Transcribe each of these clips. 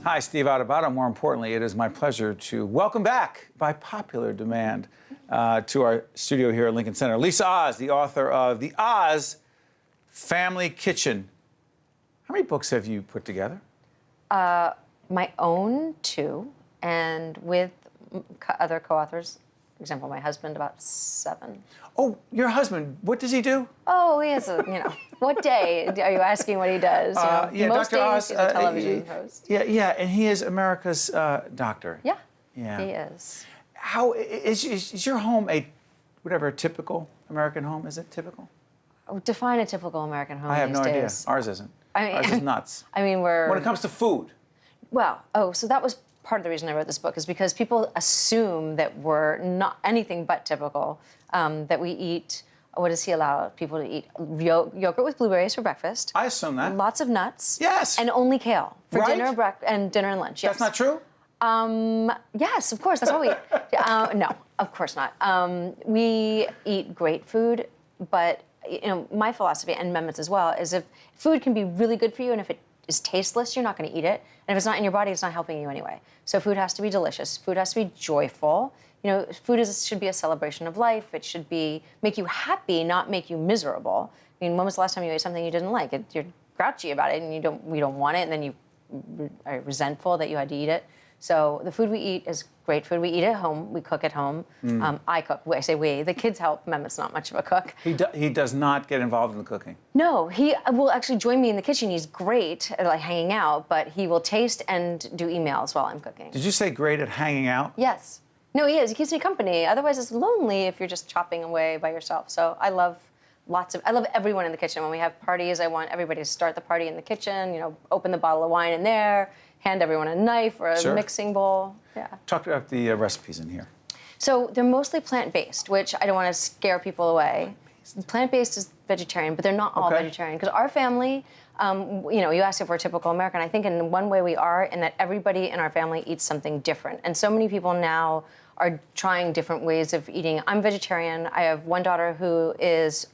Hi, Steve Adubato. More importantly, it is my pleasure to welcome back, by popular demand, to our studio here at Lincoln Center, Lisa Oz, the author of The Oz Family Kitchen. How many books have you put together? My own 2, and with other co-authors. For example, my husband, about 7. Oh, your husband, what does he do? Oh, he has what day are you asking what he does? Yeah, most Dr. days Oz, he's a television host. Yeah, and he is America's doctor. Yeah, Yeah. he is. How is your home a typical American home? Is it typical? Oh, define a typical American home. I have these no idea. days. Ours isn't. I mean, Ours is nuts. I mean, When it comes to food. Well, so that was part of the reason I wrote this book, is because people assume that we're not anything but typical, that we eat. What does he allow people to eat? Yogurt with blueberries for breakfast. I assume that. Lots of nuts. Yes. And only kale for Right? dinner and lunch. Yes. That's not true? Yes, of course. That's all we eat. No, of course not. We eat great food, but my philosophy, and Mehmet's as well, is if food can be really good for you, and if it is tasteless, you're not going to eat it. And if it's not in your body, it's not helping you anyway. So food has to be delicious. Food has to be joyful. Food should be a celebration of life. It should make you happy, not make you miserable. I mean, when was the last time you ate something you didn't like? You're grouchy about it, and you don't want it, and then you are resentful that you had to eat it. So the food we eat is great food. We eat at home. We cook at home. I cook. I say we. The kids help. Mehmet's not much of a cook. He does not get involved in the cooking. No, he will actually join me in the kitchen. He's great at hanging out, but he will taste and do emails while I'm cooking. Did you say great at hanging out? Yes. No, he is. He keeps me company. Otherwise, it's lonely if you're just chopping away by yourself. So I love everyone in the kitchen. When we have parties, I want everybody to start the party in the kitchen. Open the bottle of wine in there. Hand everyone a knife or a mixing bowl. Yeah. Talk about the recipes in here. So they're mostly plant-based, which I don't want to scare people away. Plant-based is vegetarian, but they're not all vegetarian. Because our family, you asked if we're typical American. I think in one way we are, in that everybody in our family eats something different. And so many people now are trying different ways of eating. I'm vegetarian. I have one daughter who is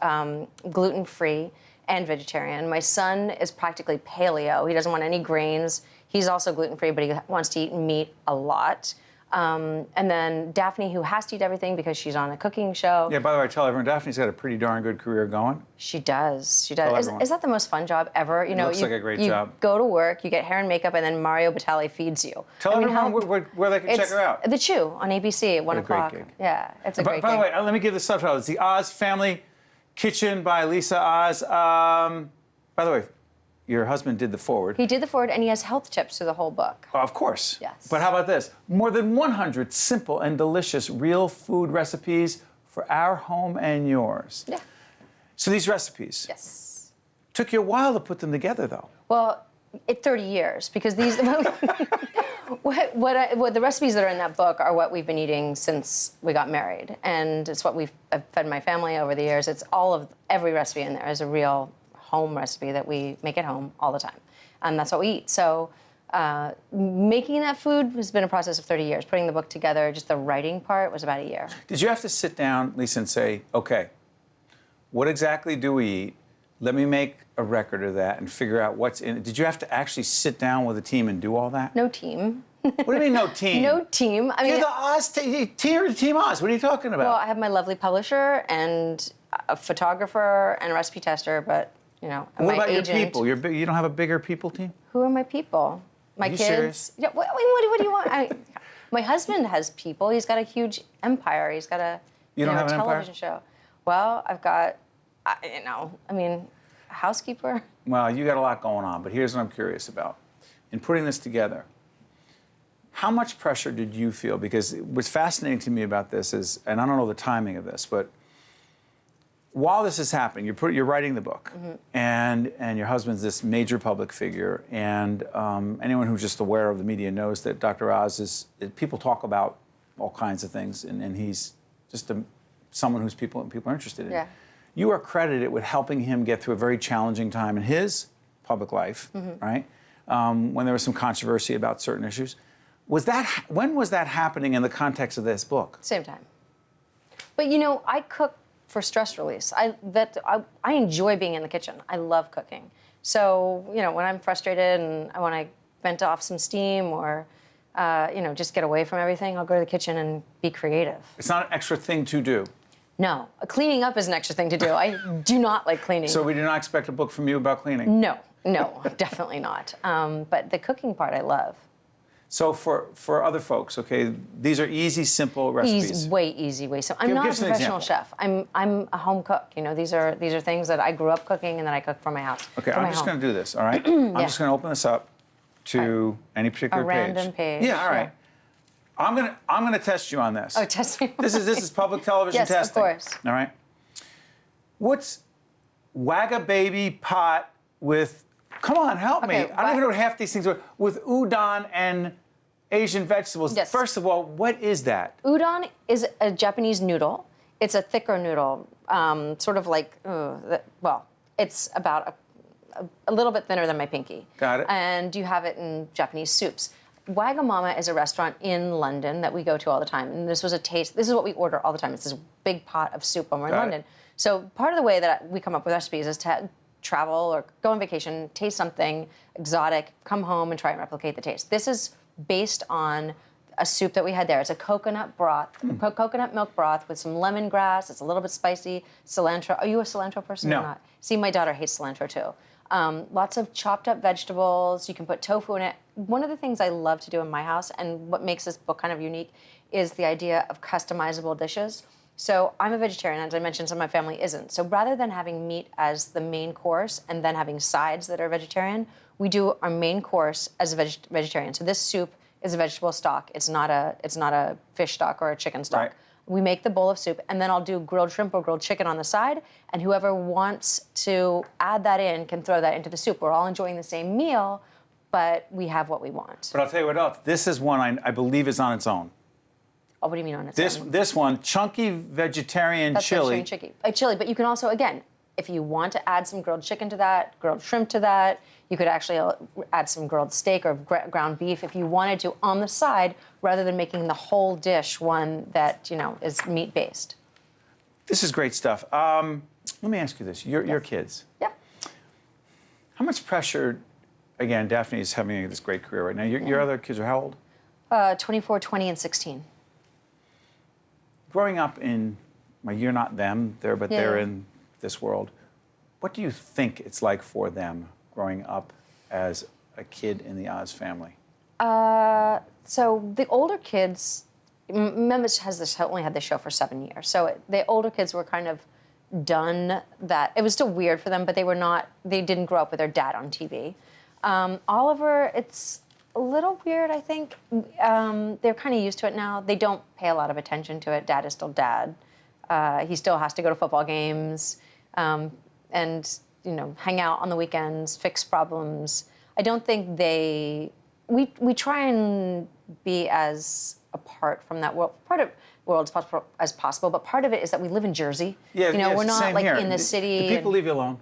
gluten-free and vegetarian. My son is practically paleo. He doesn't want any grains. He's also gluten-free, but he wants to eat meat a lot. And then Daphne, who has to eat everything because she's on a cooking show. Yeah, by the way, I tell everyone, Daphne's got a pretty darn good career going. She does. She does. Is that the most fun job ever? Looks like a great job. You go to work, you get hair and makeup, and then Mario Batali feeds you. Tell everyone where they can check her out. The Chew on ABC at 1 o'clock. Great gig. Yeah, it's a great gig. By the way, let me give the subtitle. It's The Oz Family Kitchen by Lisa Oz. By the way, your husband did the foreword. He did the foreword, and he has health tips through the whole book. Of course. Yes. But how about this? More than 100 simple and delicious real food recipes for our home and yours. Yeah. So these recipes. Yes. Took you a while to put them together, though. Well, 30 years, because these what the recipes that are in that book are what we've been eating since we got married, and it's what I've fed my family over the years. It's every recipe in there is a real home recipe that we make at home all the time, and that's what we eat. So making that food has been a process of 30 years. Putting the book together, just the writing part, was about a year. Did you have to sit down, Lisa, and say, okay, what exactly do we eat? Let me make a record of that and figure out what's in it. Did you have to actually sit down with a team and do all that? No team. What do you mean no team? No team. I mean, you're the Oz Team Oz. What are you talking about? Well, I have my lovely publisher and a photographer and a recipe tester, but what about agent. your people? You don't have a bigger people team? Who are my people? My kids. Serious? Yeah. What do you want? My husband has people. He's got a huge empire. He's got a television show. Well, I've got, housekeeper. Well, you got a lot going on, but here's what I'm curious about. In putting this together, how much pressure did you feel? Because what's fascinating to me about this is, and I don't know the timing of this, but while this is happening, you're writing the book, and your husband's this major public figure, and anyone who's just aware of the media knows that Dr. Oz people talk about all kinds of things, and he's just someone who's people are interested in. Yeah. You are credited with helping him get through a very challenging time in his public life, right? When there was some controversy about certain issues. When was that happening in the context of this book? Same time. But I cook for stress release. I enjoy being in the kitchen. I love cooking. So when I'm frustrated and I want to vent off some steam or, just get away from everything, I'll go to the kitchen and be creative. It's not an extra thing to do. No, cleaning up is an extra thing to do. I do not like cleaning. So we do not expect a book from you about cleaning? No, definitely not. But the cooking part I love. So for other folks, okay, these are easy, simple recipes. Way simple. I'm not a professional chef. I'm a home cook. These are things that I grew up cooking and that I cook for my house. Okay, I'm just going to do this, all right? I'm just going to open this up to any particular page. A random page. Yeah, all right. I'm gonna test you on this. Oh, test me. This is public television yes, testing. Yes, of course. All right. What's Wagga baby pot with? Come on, help me. I don't even know what half these things are. With udon and Asian vegetables. Yes. First of all, what is that? Udon is a Japanese noodle. It's a thicker noodle, sort of like, it's about a little bit thinner than my pinky. Got it. And you have it in Japanese soups. Wagamama is a restaurant in London that we go to all the time. And this was a taste. This is what we order all the time. It's this big pot of soup when we're in London. So part of the way that we come up with recipes is to travel or go on vacation, taste something exotic, come home and try and replicate the taste. This is based on a soup that we had there. It's a coconut broth, coconut milk broth with some lemongrass. It's a little bit spicy. Cilantro. Are you a cilantro person No. or not? See, my daughter hates cilantro too. Lots of chopped up vegetables. You can put tofu in it. One of the things I love to do in my house, and what makes this book kind of unique, is the idea of customizable dishes. So I'm a vegetarian, as I mentioned, some of my family isn't. So rather than having meat as the main course and then having sides that are vegetarian, we do our main course as a vegetarian. So this soup is a vegetable stock. It's not a fish stock or a chicken stock. Right. We make the bowl of soup, and then I'll do grilled shrimp or grilled chicken on the side, and whoever wants to add that in can throw that into the soup. We're all enjoying the same meal, but we have what we want. But I'll tell you what else. This is one I believe is on its own. Oh, what do you mean on its own? This one, chunky vegetarian chili. That's chili, but you can also, again, if you want to add some grilled chicken to that, grilled shrimp to that, you could actually add some grilled steak or ground beef if you wanted to on the side, rather than making the whole dish one that, is meat-based. This is great stuff. Let me ask you this. Your kids. Yeah. How much pressure, again, Daphne's having this great career right now. Your other kids are how old? 24, 20, and 16. Growing up in, you're not them, they're in this world. What do you think it's like for them growing up as a kid in the Oz family? So the older kids, Memphis only had this show for 7 years. So the older kids were kind of done that. It was still weird for them, but they didn't grow up with their dad on TV. Oliver, it's a little weird, I think. They're kind of used to it now. They don't pay a lot of attention to it. Dad is still dad. He still has to go to football games and, hang out on the weekends, fix problems. I don't think we try and be as apart from that world, as possible, but part of it is that we live in Jersey. Yeah, we're not same like here. in the city. Do people leave you alone?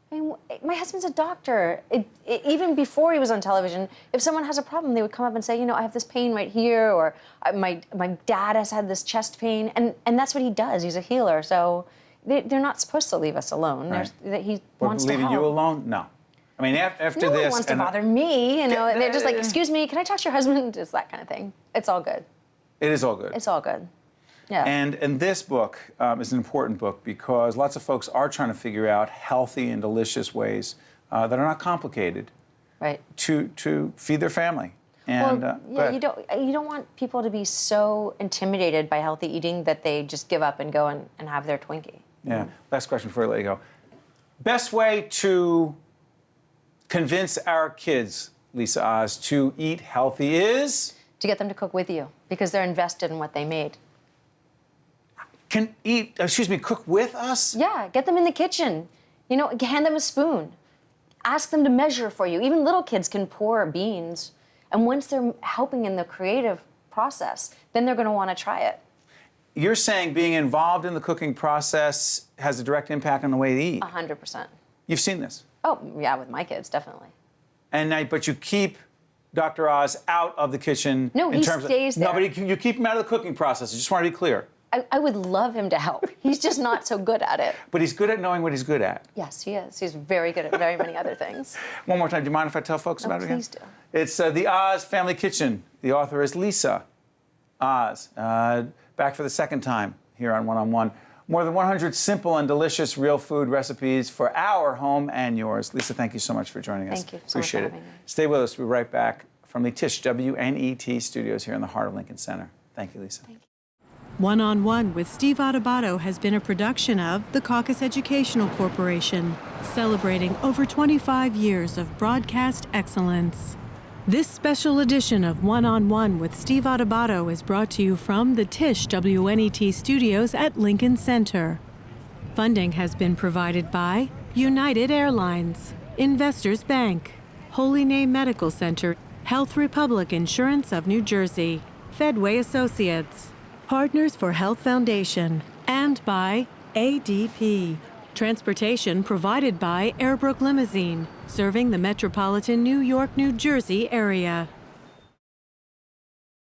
I mean, my husband's a doctor. Even before he was on television, if someone has a problem, they would come up and say, I have this pain right here, or my dad has had this chest pain, and that's what he does. He's a healer, so they're not supposed to leave us alone. Right. He wants to help. Leaving you alone? No. I mean, after no this... No one wants to bother me, They're just like, excuse me, can I talk to your husband? It's that kind of thing. It's all good. It is all good. It's all good. Yeah. And this book is an important book because lots of folks are trying to figure out healthy and delicious ways that are not complicated, right, to feed their family. And, you don't want people to be so intimidated by healthy eating that they just give up and go and have their Twinkie. Yeah. Last question before I let you go. Best way to convince our kids, Lisa Oz, to eat healthy is? To get them to cook with you because they're invested in what they made. Cook with us? Yeah, get them in the kitchen. Hand them a spoon. Ask them to measure for you. Even little kids can pour beans. And once they're helping in the creative process, then they're going to want to try it. You're saying being involved in the cooking process has a direct impact on the way they eat? 100%. You've seen this? Oh, yeah, with my kids, definitely. But you keep Dr. Oz out of the kitchen. No, he stays there. No, but you keep him out of the cooking process. I just want to be clear. I would love him to help. He's just not so good at it. But he's good at knowing what he's good at. Yes, he is. He's very good at very many other things. One more time, do you mind if I tell folks about it again? Please do. It's the Oz Family Kitchen. The author is Lisa Oz. Back for the second time here on One on One. More than 100 simple and delicious real food recipes for our home and yours. Lisa, thank you so much for joining us. Thank you so much Appreciate for it. having me. Stay with us. We'll be right back from the Tisch WNET studios here in the heart of Lincoln Center. Thank you, Lisa. Thank you. One on One with Steve Adubato has been a production of the Caucus Educational Corporation, celebrating over 25 years of broadcast excellence. This special edition of One on One with Steve Adubato is brought to you from the Tisch WNET studios at Lincoln Center. Funding has been provided by United Airlines, Investors Bank, Holy Name Medical Center, Health Republic Insurance of New Jersey, Fedway Associates, Partners for Health Foundation, and by ADP. Transportation provided by Airbrook Limousine, serving the metropolitan New York, New Jersey area.